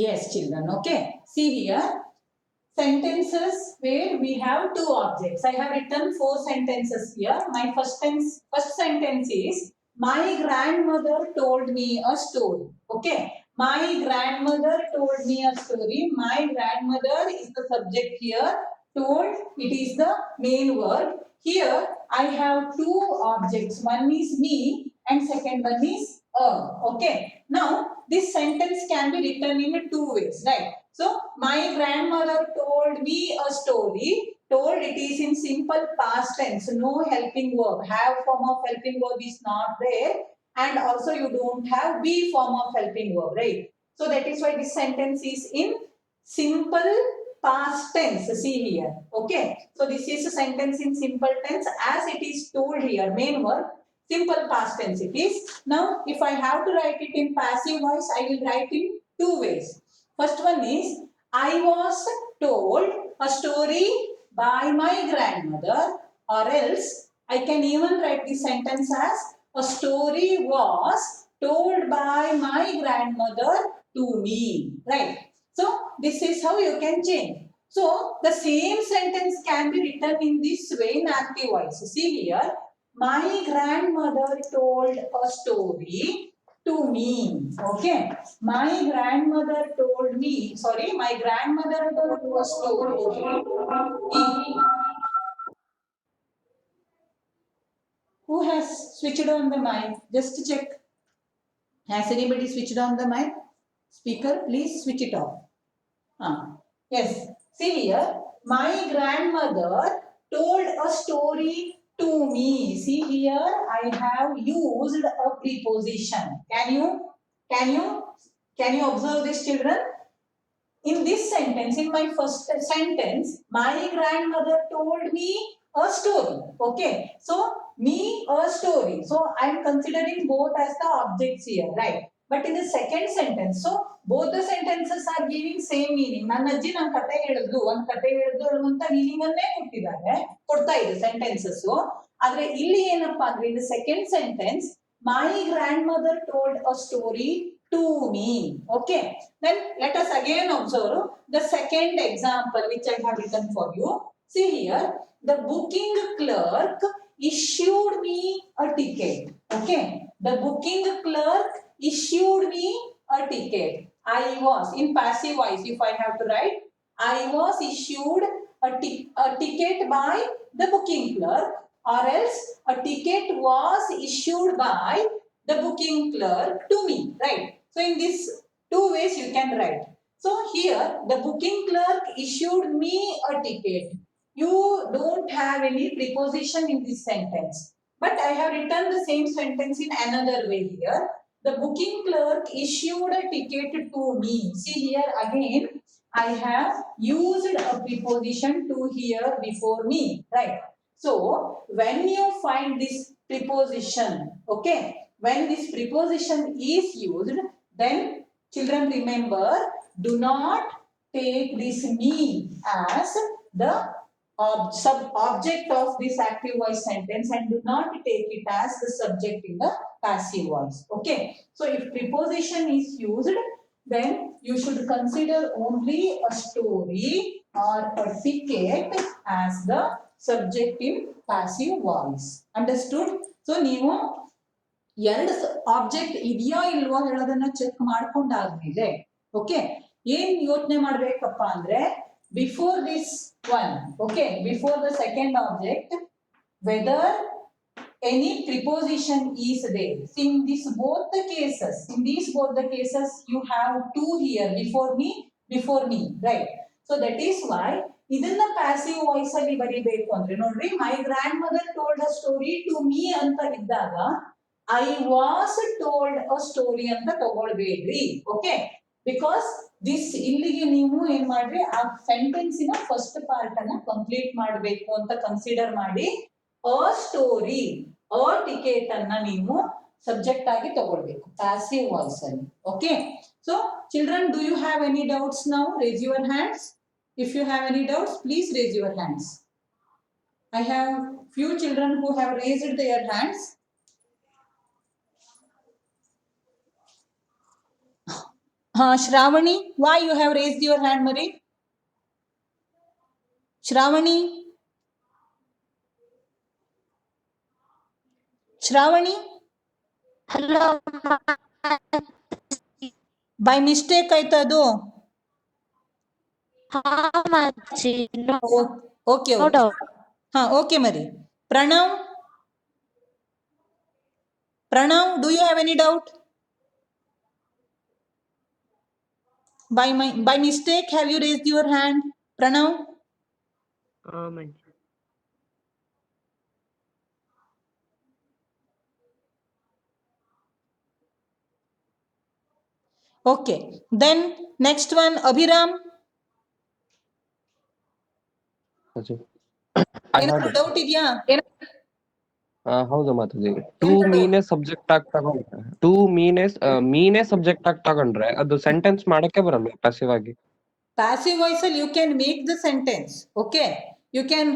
Yes, children. Okay. See here. Sentences where we have two objects. I have written 4 sentences here. My first sentence is my grandmother told me a story. Okay. My grandmother told me a story. My grandmother is the subject here. Told, it is the main verb. Here I have two objects. One is me and second one is okay. Now this sentence can be written in two ways, right? So my grandmother told me a story. Told, it is in simple past tense, no helping verb. Have form of helping verb is not there, and also you don't have be form of helping verb, right? So that is why this sentence is in simple past tense. See here, okay? So this is a sentence in simple tense as it is told here. Main verb, simple past tense it is. Now, if I have to write it in passive voice, I will write in two ways. First one is, I was told a story by my grandmother, or else I can even write the sentence as, a story was told by my grandmother to me, right? So, this is how you can change. So, the same sentence can be written in this way in active voice. See here, my grandmother told a story to me. Okay. My grandmother told me, sorry, my grandmother told a story to me. Who has switched on the mic? Just to check. Has anybody switched on the mic? Speaker, please switch it off. Yes. See here, my grandmother told a story to me. See here, I have used a preposition. Can you observe this, children? In this sentence, in my first sentence, my grandmother told me a story. Okay. So, me a story. So, I am considering both as the objects here, right? But in the second sentence, so both the sentences are giving same meaning. ನನ್ನ ಅಜ್ಜಿ ನನ್ನ ಕತೆ ಹೇಳಿದ್ಲು, ಒಂದು ಕತೆ ಹೇಳಿದ್ಲು ಅನ್ನುವಂತ meaning ಅನ್ನೇ ಕೊಡ್ತಾ ಇದೆ ಸೆಂಟೆನ್ಸಸ್. ಆದ್ರೆ ಇಲ್ಲಿ ಏನಪ್ಪಾ ಅಂದ್ರೆ in the second sentence, my grandmother told a story to me. Okay. Then let us again observe the second example which I have written for you. See here, the booking clerk issued me a ticket. Okay. The booking clerk issued me a ticket. I was, in passive voice, if I have to write, I was issued a ticket by the booking clerk, or else a ticket was issued by the booking clerk to me, right? So in this two ways you can write. So here the booking clerk issued me a ticket. You don't have any preposition in this sentence, but I have written the same sentence in another way here. The booking clerk issued a ticket to me. See here again, I have used a preposition to here before me, right? So when you find this preposition, okay, when this preposition is used, then children remember, do not take this me as the object of this active voice sentence, and do not take it as the subject in the passive voice. Okay. So if preposition is used, then you should consider only a story or a ticket as the subject in passive voice. Understood? So ನೀವು ಎರಡು object ಇದೆಯಾ ಇಲ್ವಾ ಹೇಳೋದನ್ನ check ಮಾಡ್ಕೊಂಡಾದ್ಮೇಲೆ, okay, ಏನ್ ಯೋಚನೆ ಮಾಡ್ಬೇಕಪ್ಪ ಅಂದ್ರೆ, before this one, okay, before the second object, whether any preposition is there. In these both the cases, you have two here, before me, right? So that is why ಇದನ್ನ passive voice ಅಲ್ಲಿ ಬರಿಬೇಕು ಅಂದ್ರೆ ನೋಡ್ರಿ, my grandmother told a story to me ಅಂತ ಇದ್ದಾಗ I was told a story ಅಂತ ತಗೊಳ್ಬೇಡ್ರಿ, okay? Because this ಇಲ್ಲಿಗೆ ನೀವು ಏನ್ ಮಾಡ್ರಿ, ಆ ಸೆಂಟೆನ್ಸಿನ ಫಸ್ಟ್ ಪಾರ್ಟ್ ಅನ್ನ ಕಂಪ್ಲೀಟ್ ಮಾಡಬೇಕು ಅಂತ ಕನ್ಸಿಡರ್ ಮಾಡಿ a story, a ticket ಅನ್ನ ನೀವು ಸಬ್ಜೆಕ್ಟ್ ಆಗಿ ತಗೊಳ್ಬೇಕು passive voice ಅಲ್ಲಿ. Okay. So children, do you have any doubts now? Raise your hands. If you have any doubts, please raise your hands. I have few children who have raised their hands. Shravani, why you have raised your hand, Marie? Shravani? Shravani? Hello. By mistake ಆಯ್ತಾ ಅದು? No. Okay, No okay. doubt. Okay, Marie. Pranav, do you have any doubt? By mistake, have you raised your hand, Pranav? Okay. Then next one, Abhiram. ಏನಾದ್ರು doubt ಇದೆಯಾ? ಹೌದು Mataji. To ಮೀನೇ subject ಆಗಿ ತಗೊಂಡ್ರೆ ಮೀನೇ subject ಆಗಿ ತಗೊಂಡ್ರೆ ಅದು ಸೆಂಟೆನ್ಸ್ ಮಾಡಕ್ಕೆ ಬರಲ್ಲ ಪ್ಯಾಸಿವ್ ಆಗಿ. Passive voice you can make the sentence. Okay. You can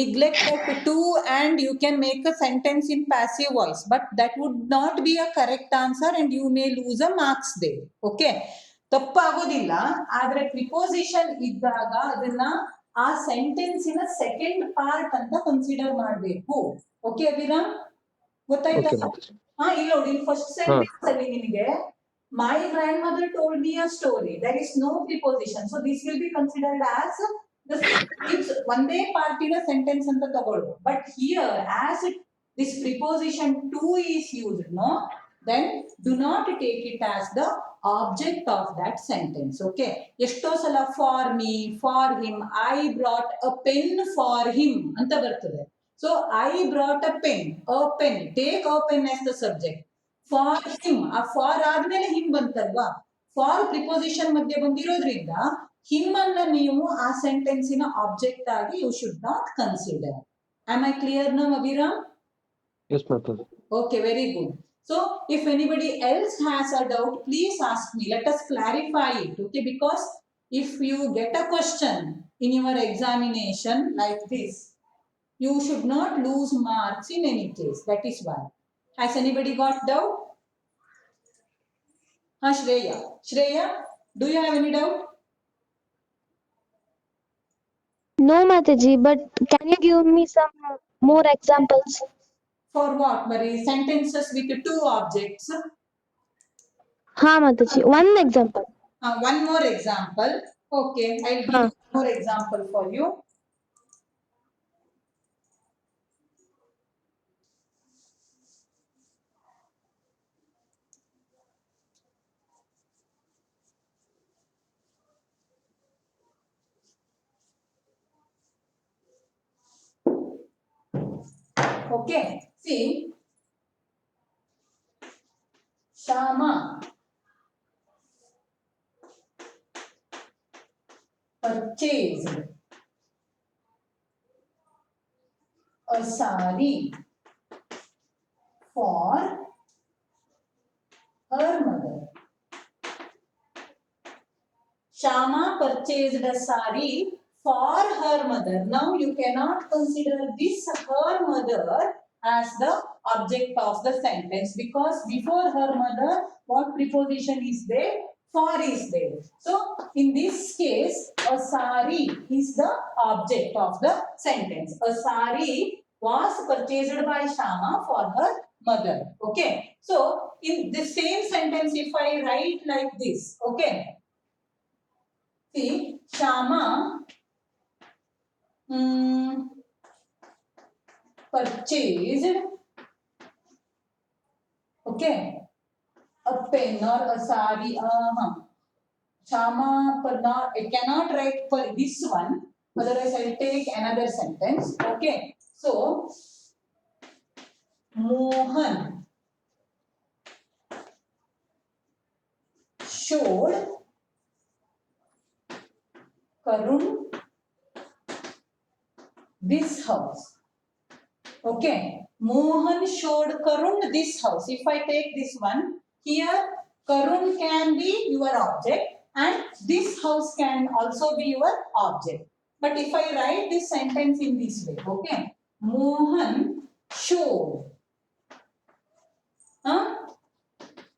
neglect that to and you can make a sentence in passive voice, but that would not be a correct answer and you may lose a marks there. Okay. ತಪ್ಪಾಗೋದಿಲ್ಲ, ಆದ್ರೆ preposition ಇದ್ದಾಗ ಅದನ್ನ ಆ ಸೆಂಟೆನ್ಸಿನ second part ಅಂತ consider ಮಾಡಬೇಕು. Okay Abhiram, ಗೊತ್ತಾಯ್ತಾ? ಇಲ್ಲಿ ನೋಡಿ, first sentence ಅಲ್ಲಿ ನಿಮಗೆ my grandmother told me a story. There is no preposition, so this will be considered as it's one day part in a sentence anta tagollu. But here, as this preposition to is used, no, then do not take it as the object of that sentence. Okay. Esto sala for me, for him, I brought a pen for him anta bartade. So I brought a pen. Take a pen as the subject. For him, ಆ for ಆದ್ಮೇಲೆ him ಬಂತಲ್ವಾ, for preposition ಮಧ್ಯೆ ಬಂದಿರೋದ್ರಿಂದ him ಅನ್ನ ನೀವು ಆ ಸೆಂಟೆನ್ಸಿನ object ಆಗಿ you should not consider. Am I clear now Abhiram? Yes, ma'am. Okay, very good. So if anybody else has a doubt, please ask me. Let us clarify it. Okay, because if you get a question in your examination like this, you should not lose marks in any case. That is why. Has anybody got doubt? Shreya, do you have any doubt? No, Mataji, but can you give me some more examples? For what, Marie? Sentences with two objects. Mataji, one example. One more example. Okay, I'll give one more example for you. Okay, see, Shama purchased a sari for her mother. Shama purchased a sari for her mother. Now you cannot consider this her mother as the object of the sentence, because before her mother, what preposition is there? For is there. So in this case, a sari is the object of the sentence. A sari was purchased by Shama for her mother. Okay. So in the same sentence, if I write like this, okay. See, Shama purchased, okay, a pen or a sari. Shama, I cannot write for this one, otherwise I will take another sentence. Okay, so Mohan showed Karun this house. Okay, Mohan showed Karun this house. If I take this one, here Karun can be your object and this house can also be your object. But if I write this sentence in this way, okay, Mohan showed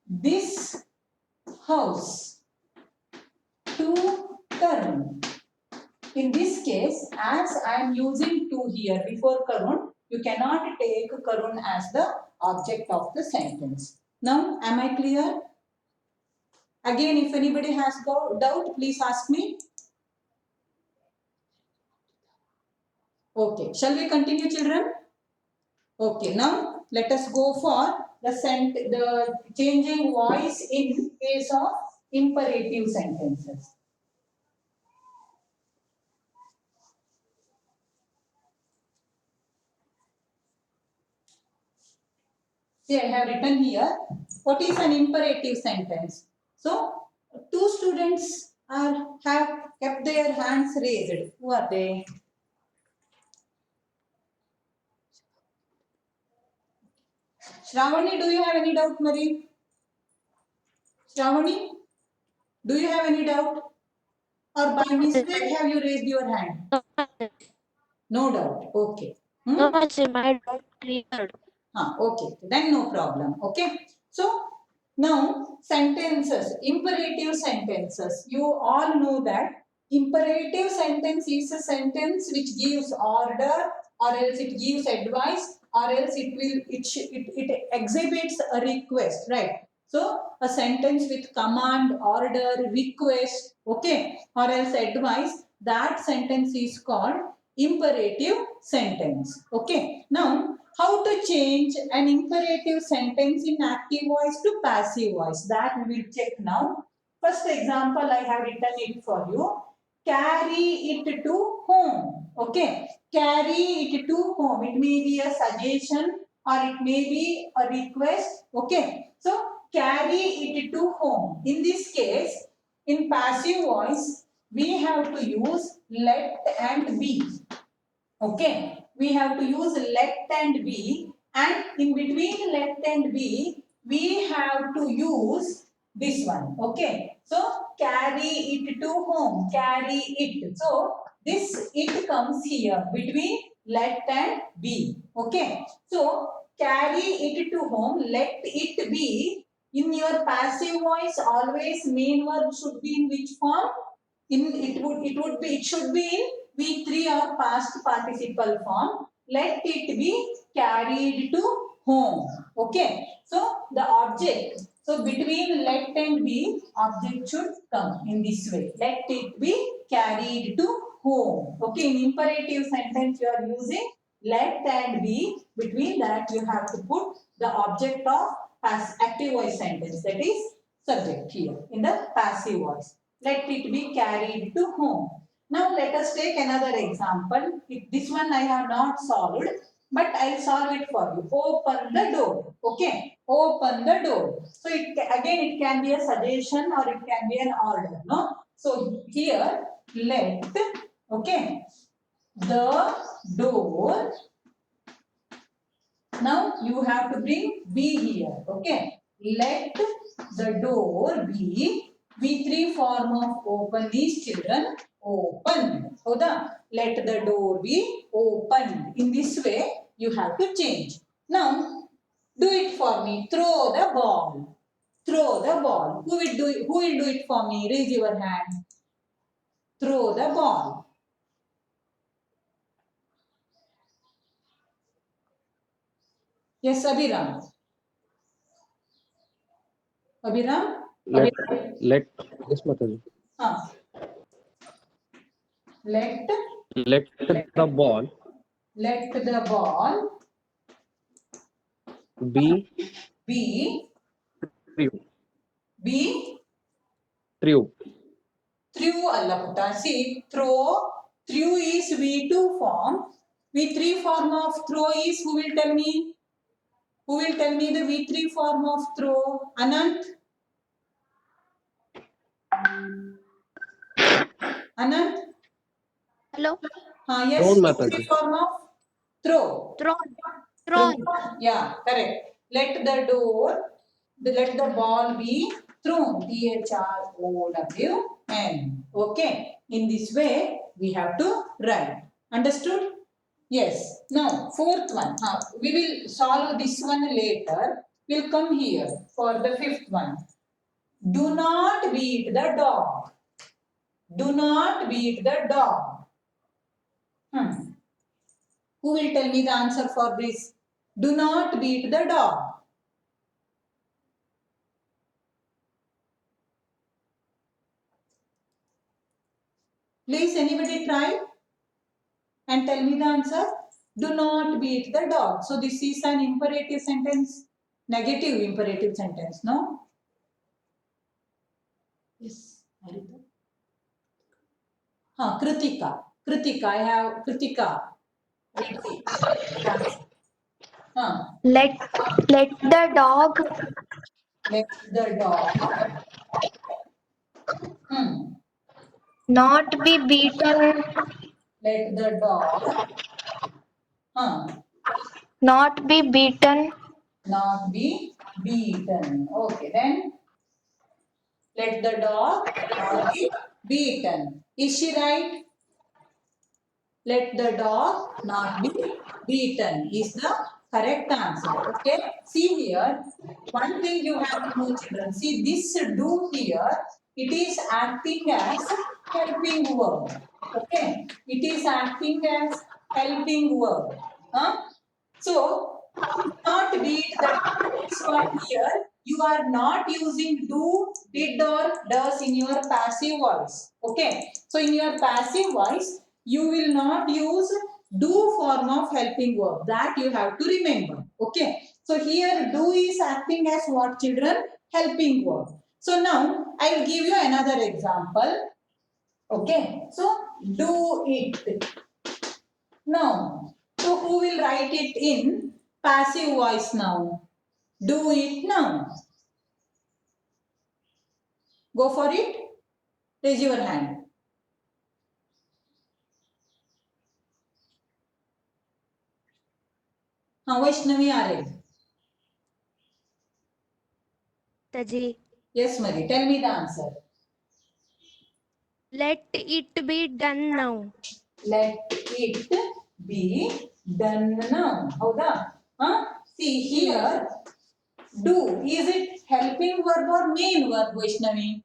this house in this case, as I am using to here before Karun, you cannot take Karun as the object of the sentence. Now, am I clear? Again, if anybody has doubt, please ask me. Okay, shall we continue, children? Okay, now let us go for the changing voice in case of imperative sentences. See, I have written here, what is an imperative sentence? So, two students have kept their hands raised. Who are they? Shravani, do you have any doubt, Marie? Shravani, do you have any doubt? Or by mistake have you raised your hand? No doubt. Okay. No, Master, my doubt cleared. Okay, then no problem. Okay. So now sentences, imperative sentences. You all know that imperative sentence is a sentence which gives order, or else it gives advice, or else it exhibits a request, right? So a sentence with command, order, request, okay, or else advice, that sentence is called imperative sentence. Okay. Now, how to change an imperative sentence in active voice to passive voice? That we will check now. First example, I have written it for you. Carry it to home. Okay. Carry it to home. It may be a suggestion or it may be a request. Okay. So, carry it to home. In this case, in passive voice, we have to use let and be. Okay, we have to use let and be, and in between let and be, we have to use this one. Okay, so carry it to home, carry it. So this it comes here between let and be. Okay, so carry it to home, let it be. In your passive voice, always main verb should be in which form? It should be in V3 or past participle form. Let it be carried to home. Okay. So the object. So between let and be, object should come in this way. Let it be carried to home. Okay. In imperative sentence, you are using let and be. Between that, you have to put the object of active voice sentence. That is subject here in the passive voice. Let it be carried to home. Now let us take another example. This one I have not solved, but I'll solve it for you. Open the door. Okay. Open the door. So again it can be a suggestion or it can be an order. No. So here let, okay, the door. Now you have to bring be here. Okay. Let the door be. V3 form of open is, children, open. Let the door be opened. In this way, you have to change. Now, do it for me. Throw the ball. Throw the ball. Who will do it for me? Raise your hand. Throw the ball. Yes, Abhiram. Abhiram? Let yes, Mataji. Let The ball the ball be be true. be True. through Allah. See, through is V2 form. V3 form of throw is, who will tell me? Who will tell me the V3 form of throw? Anant? Anant? Hello? Yes, Thrown, V3 Mataji. form of throw. Thrown. Yeah, correct. Let the let the ball be thrown. THROWN. Okay. In this way, we have to write. Understood? Yes. Now, fourth one. We will solve this one later. We'll come here for the fifth one. Do not beat the dog. Do not beat the dog. Who will tell me the answer for this? Do not beat the dog. Please, anybody try and tell me the answer. Do not beat the dog. So this is an imperative sentence, negative imperative sentence, no? Yes, Harita. Kritika. Kritika, I have Kritika. Let the dog Let the dog not be beaten. let the dog Not be beaten. not be beaten. Okay, then let the dog not be beaten. Is she right? Let the dog not be beaten is the correct answer. Okay. See here, one thing you have to know, children. See this do here, it is acting as helping verb. Okay. It is acting as helping verb. So not beat that is what here you are not using do, did or does in your passive voice. Okay. So in your passive voice, you will not use do form of helping verb. That you have to remember. Okay. So here do is acting as what, children? Helping verb. So now I will give you another example. Okay. So do it. Now, so who will write it in passive voice now? Do it now. Go for it. Raise your hand. Vaishnavi Are. Taji. Yes, Mari. Tell me the answer. Let it be done now. Let it be done now. Howda? See here. Do. Is it helping verb or main verb, Vaishnavi?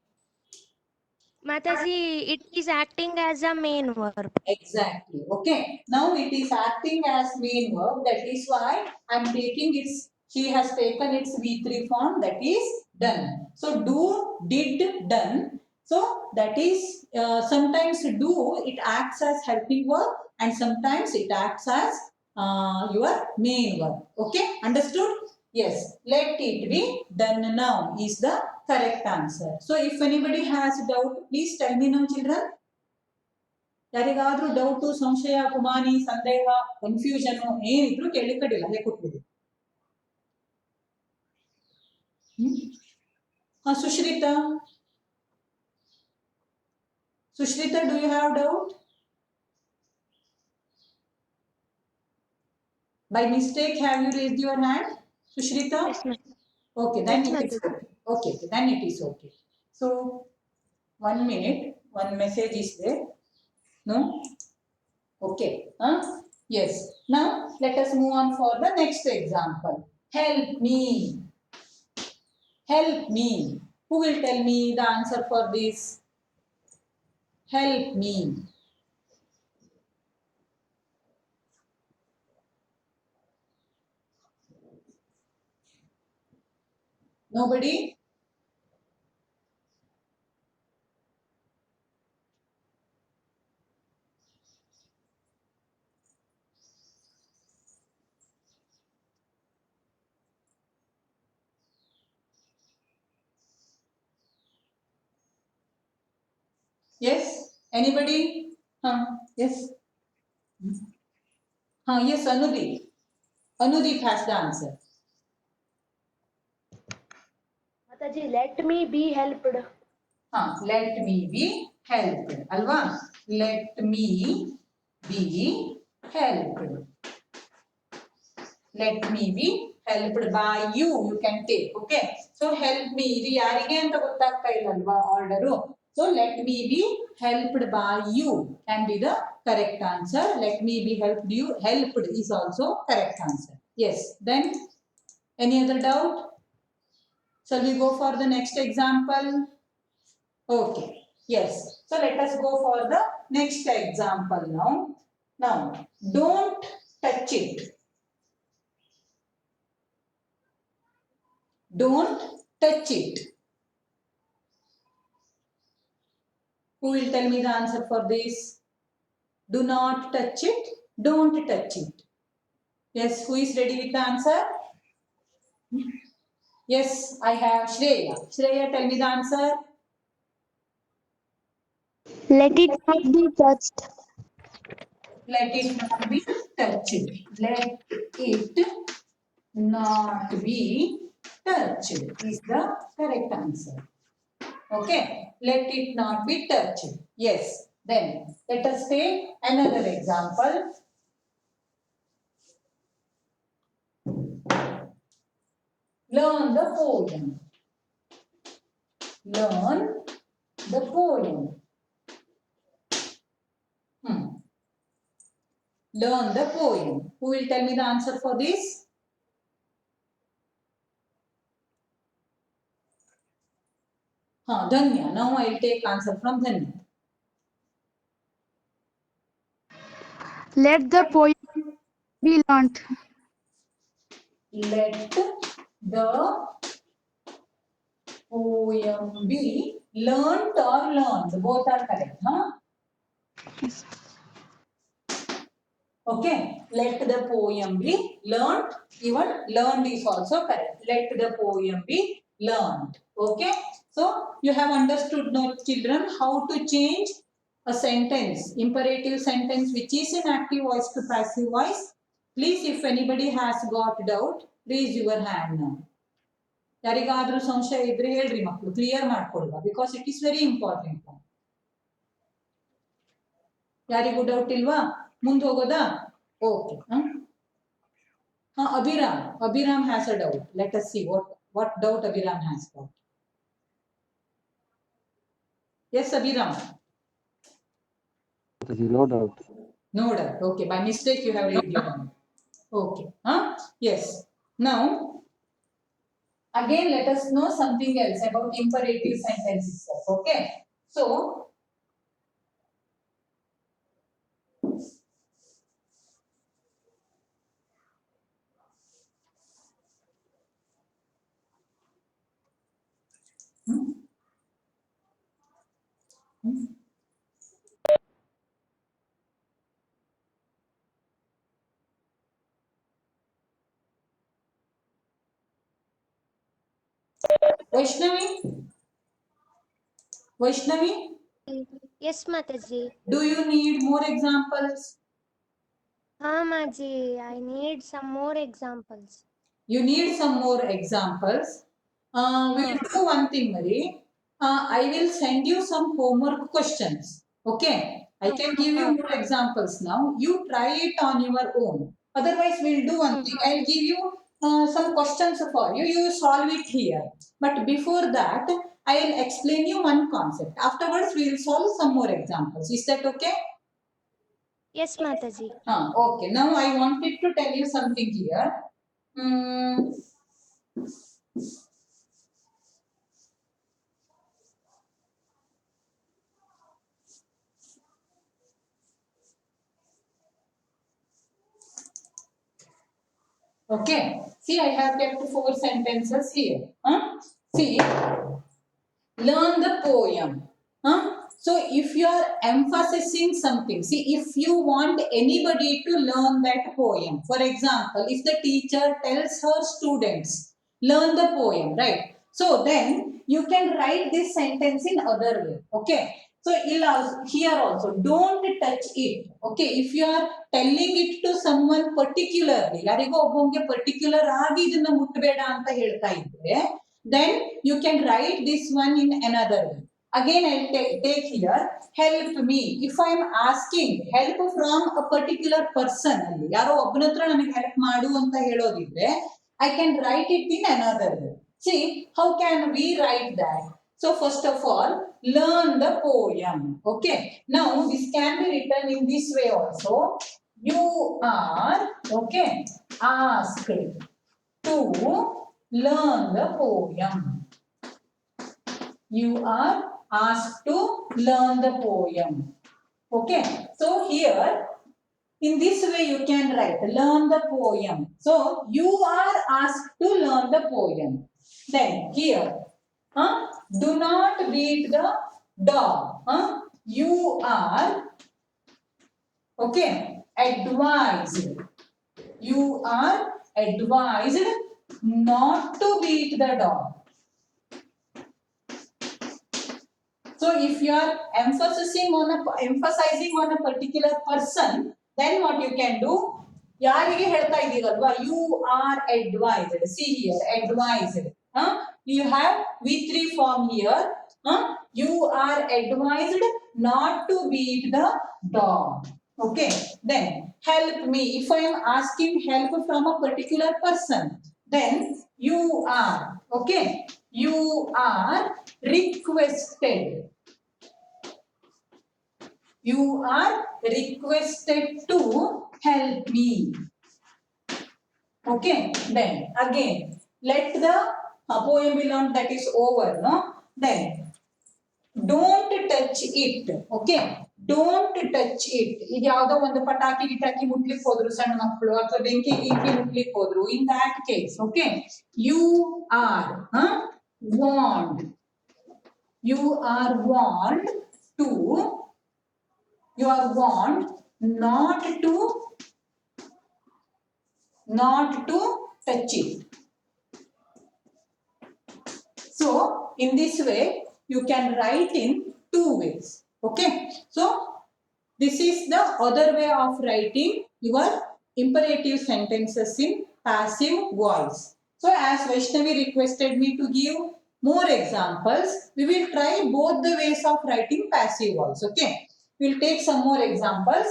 Mataji, it is acting as a main verb. Exactly. Okay. Now it is acting as main verb. That is why I am taking its. She has taken its V3 form. That is done. So do, did, done. So that is sometimes do it acts as helping verb and sometimes it acts as your main verb. Okay. Understood? Yes. Let it be done now is the correct answer. So if anybody has doubt, please tell me now, children. ಯಾರಿಗಾದ್ರೂ doubt ಸಂಶಯ ಕುಮಾನಿ ಸಂದೇಹ confusion ಏನಿದ್ರು ಕೇಳಿಕಡಿಲ್ಲ ಹೇಳ್ಕೊಟ್ಬಿಡಿ. Sushrita Sushrita do you have doubt? By mistake have you raised your hand, Sushrita? Yes, ma'am. Okay, then Yes, it is okay. Okay, then it is okay. So 1 minute, one message is there. No? Okay. Yes. Now let us move on for the next example. Help me. Help me. Who will tell me the answer for this? Help me. Nobody? Yes? Anybody? Yes? Yes, Anudeep. Anudeep has the answer. Mataji, let me be helped. Let me be helped. Alva? Let me be helped. Let me be helped by you. You can take. Okay. So help me. ಇದು ಯಾರಿಗೆ ಅಂತ ಗೊತ್ತಾಗ್ತಾ ಇಲ್ಲ ಅಲ್ವಾ order. So let me be helped by you can be the correct answer. Let me be helped you. Helped is also correct answer. Yes. Then any other doubt? Shall we go for the next example? Okay. Yes. So let us go for the next example now. Now, don't touch it. Don't touch it. Who will tell me the answer for this? Do not touch it. Don't touch it. Yes, who is ready with the answer? Yes, I have Shreya. Shreya, tell me the answer. Let it not be touched. Let it not be touched. Let it not be touched is the correct answer. Okay, let it not be touched. Yes, then let us take another example. Learn the poem. Learn the poem. Learn the poem. Who will tell me the answer for this? Dhanya. Now I will take answer from Dhanya. Let the poem be learnt. Let the poem be learnt or learned. Both are correct. Yes. Okay. Let the poem be learnt. Even learned is also correct. Let the poem be learned. Okay. So you have understood now, children, how to change a sentence, imperative sentence which is in active voice to passive voice. Please, if anybody has got doubt, raise your hand now. ಯಾರಿಗಾದ್ರೂ ಸಂಶಯ ಇದ್ರೆ ಹೇಳ್ರಿ ಮಕ್ಕಳು, clear ಮಾಡ್ಕೊಳ್ವಾ, because it is very important. ಯಾರಿಗೂ doubt ಇಲ್ವಾ? ಮುಂದೆ ಹೋಗೋದಾ? Okay. Abhiram has a doubt. Let us see what doubt Abhiram has got. Yes, Abhiram. No doubt. No doubt. Okay, by mistake you have read your down. Okay. Yes. Now, again let us know something else about imperative sentences. Okay. So, Vaishnavi, Yes, Mataji. do you need more examples? Maji, I need some more examples. You need some more examples. We will do one thing, Marie. I will send you some homework questions. Okay. I can give you more examples now. You try it on your own. Otherwise, we'll do one thing. I'll give you some questions for you. You solve it here. But before that, I will explain you one concept. Afterwards, we will solve some more examples. Is that okay? Yes, Mataji. Okay. Now I wanted to tell you something here. Okay. See, I have kept 4 sentences here. See, learn the poem. So, if you are emphasizing something, see, if you want anybody to learn that poem, for example, if the teacher tells her students, learn the poem, right? So, then you can write this sentence in other way. Okay. So, here also, don't touch it. Okay. If you are telling it to someone particularly, ಯಾರಿಗೋ ಒಬ್ಬಂಗೆ particular ಆಗಿ ಇದನ್ನ ಮುಟ್ಟಬೇಡ ಅಂತ ಹೇಳ್ತಾ ಇದ್ರೆ, then you can write this one in another way. Again, I'll take here, help me. If I am asking help from a particular person, ಯಾರೋ ಒಬ್ಬನ ಹತ್ರ ನನಗೆ ಹೆಲ್ಪ್ ಮಾಡು ಅಂತ ಹೇಳೋದಿದ್ರೆ, I can write it in another way. See, how can we write that? So, first of all, learn the poem. Okay. Now, this can be written in this way also. You are, okay, asked to learn the poem. You are asked to learn the poem. Okay. So, here, In this way, you can write, learn the poem. So, you are asked to learn the poem. Then, here, do not beat the dog. You are, okay, advised. You are advised not to beat the dog. So if you are emphasizing on a particular person, then what you can do? ಯಾರಿಗೆ ಹೇಳ್ತಾ ಇದ್ದೀರಲ್ವಾ? You are advised. See here, advised. You have V3 form here. You are advised not to beat the dog. Okay. Then help me. If I am asking help from a particular person, then you are. Okay. You are requested. You are requested to help me. Okay. Then again, let the poem be learned, that is over. No. Then don't touch it. Okay. Don't touch it. ಈಗ ಯಾವುದೋ ಒಂದು ಪಟಾಕಿ ಗಿಟಾಕಿ ಮುಟ್ಲಿಕ್ಕೆ ಹೋದ್ರು ಸಣ್ಣ ಮಕ್ಕಳು ಅಥವಾ ಬೆಂಕಿ ಮುಟ್ಲಿಕ್ಕೆ ಹೋದ್ರು. In that case, okay, you are warned. You are warned to. You are warned not to touch it. So in this way you can write in two ways. Okay. So this is the other way of writing your imperative sentences in passive voice. So as Vaishnavi requested me to give more examples, we will try both the ways of writing passive voice. Okay. We'll take some more examples.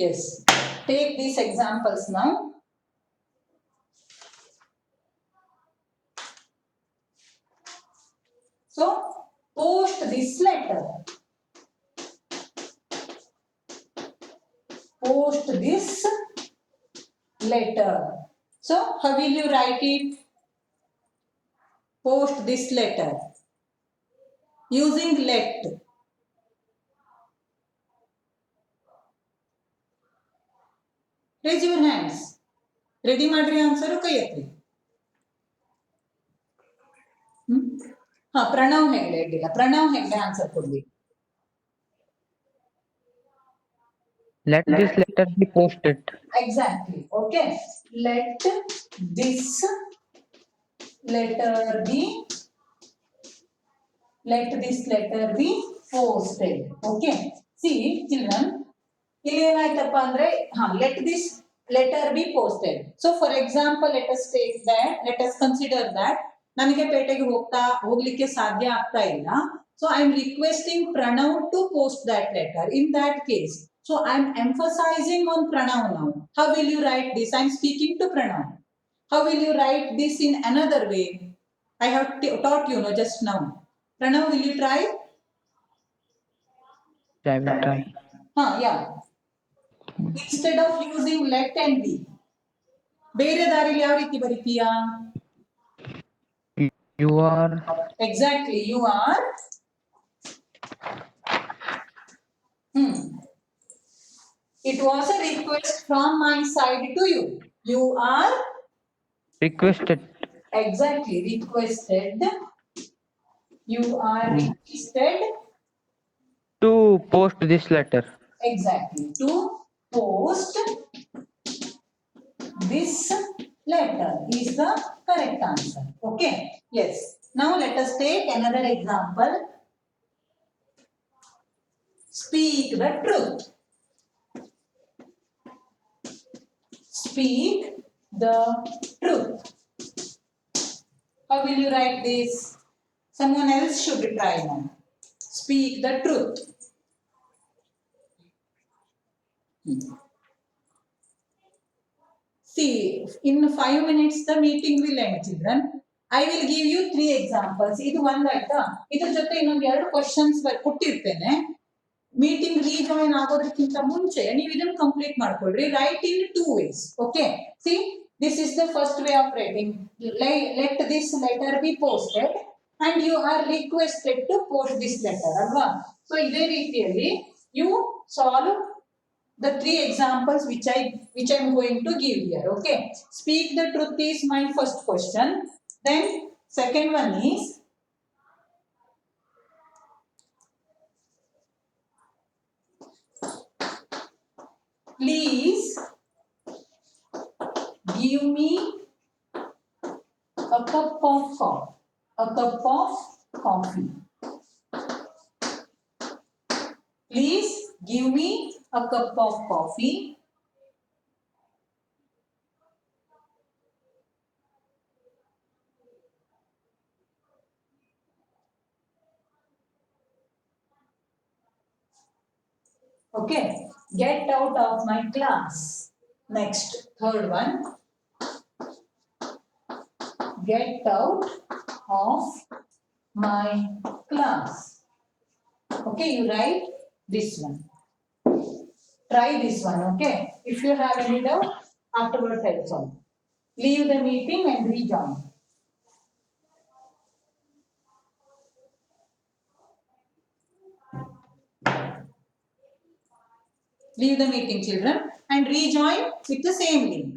Yes, take these examples now. So, post this letter. Post this letter. So, how will you write it? Post this letter. Using let. Raise your hands. Ready madri answer kai atri. Pranav Hegde ಇಡ್ಲಿಲ್ಲ. Pranav Hegde answer ಕೊಡ್ಲಿ. Let this letter be posted. Exactly. Okay. Let this letter be posted. Okay. See, children, ಇಲ್ಲಿ ಏನಾಯ್ತಪ್ಪ ಅಂದ್ರೆ let this letter be posted. So for example, let us consider that ನನಗೆ ಪೇಟೆಗೆ ಹೋಗ್ಲಿಕ್ಕೆ ಸಾಧ್ಯ ಆಗ್ತಾ ಇಲ್ಲ. So I am requesting Pranav to post that letter. In that case, so I am emphasizing on Pranav now. How will you write this? I am speaking to Pranav. How will you write this in another way? I have taught you just now. Pranav, will you try? I will try. Yeah. Instead of using let and be, ಬೇರೆ ದಾರಿಲಿ ಯಾವ ರೀತಿ ಬರೀತೀಯಾ? You are. Exactly. You are. It was a request from my side to you. You are Requested. exactly requested. You are requested To post this letter. exactly to post this letter is the correct answer. Okay. Yes. Now let us take another example. Speak the truth. Speak the truth. How will you write this? Someone else should try now. Speak the truth. See, in 5 minutes the meeting will end, children. I will give you 3 examples. ಇದು ಒಂದಾಯ್ತಾ? ಇದರ ಜೊತೆ ಇನ್ನೊಂದು 2 questions ಕೊಟ್ಟಿರ್ತೇನೆ. Meeting rejoin ಆಗೋದಕ್ಕಿಂತ ಮುಂಚೆ ನೀವು ಇದನ್ನು complete ಮಾಡ್ಕೊಳ್ರಿ. Right in 2 ways. Okay, C this is the first way of writing. Let this letter be posted and you are requested to post this letter alva. So ಇದೇ ರೀತಿಯಲ್ಲಿ you solve the 3 examples which I'm going to give here. Okay, speak the truth is my first question. Then second one is please give me a cup of coffee. Please give me a cup of coffee. Okay, get out of my class. Next, third one. Get out of my class. Okay, you write this one. Try this one, okay? If you have any doubt, afterwards I'll solve. Leave the meeting and rejoin. Leave the meeting, children, and rejoin with the same link.